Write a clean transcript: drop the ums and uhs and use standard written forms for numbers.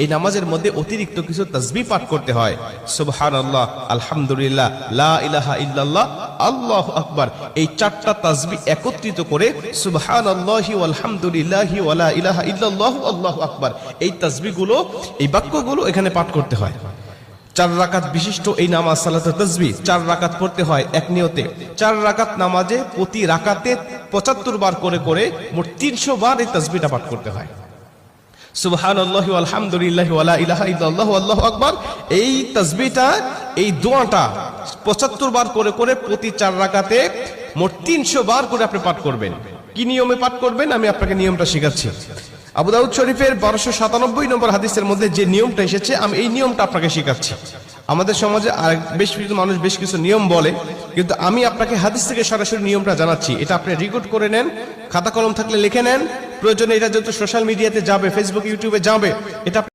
এই নামাজের মধ্যে অতিরিক্ত কিছু তাসবিহ পাঠ করতে হয়। সুবহানাল্লাহ, আলহামদুলিল্লাহ, লা ইলাহা ইল্লাল্লাহ, আল্লাহু আকবার, এই চারটা তাসবিহ একত্রিত করে সুবহানাল্লাহি ওয়াল হামদুলিল্লাহি ওয়া লা ইলাহা ইল্লাল্লাহু আল্লাহু আকবার, এই তাসবিহগুলো, এই বাক্যগুলো এখানে পাঠ করতে হয়। 4 রাকাত বিশিষ্ট এই নামাজ সালাতুত তাসবিহ 4 রাকাত পড়তে হয় এক নিয়তে। 4 রাকাত নামাজে প্রতি রাকাতে 75 বার করে করে মোট 300 বার এই তাসবিহটা পাঠ করতে হয়। সুবহানাল্লাহি ওয়াল হামদুলিল্লাহি ওয়া লা ইলাহা ইল্লাল্লাহু আল্লাহু আকবার, এই তাসবিহটা, এই দোয়াটা 75 বার করে করে প্রতি 4 রাকাতে মোট 300 বার করে আপনি পাঠ করবেন। কি নিয়মে পাঠ করবেন আমি আপনাকে নিয়মটা শেখাচ্ছি। আবু দাউদ শরীফের 1297 নম্বর হাদিসের মধ্যে যে নিয়মটা এসেছে আমি এই নিয়মটা আপনাকে শেখাচ্ছি। আমাদের সমাজে আর বেশ কিছু মানুষ বেশ কিছু নিয়ম বলে, কিন্তু আমি আপনাকে হাদিস থেকে সরাসরি নিয়মটা জানাচ্ছি। এটা আপনি রেকর্ড করে নেন, খাতা কলম থাকলে লিখে নেন, প্রয়োজনে এটা যত সোশ্যাল মিডিয়াতে যাবে, ফেসবুক, ইউটিউবে যাবে, এটা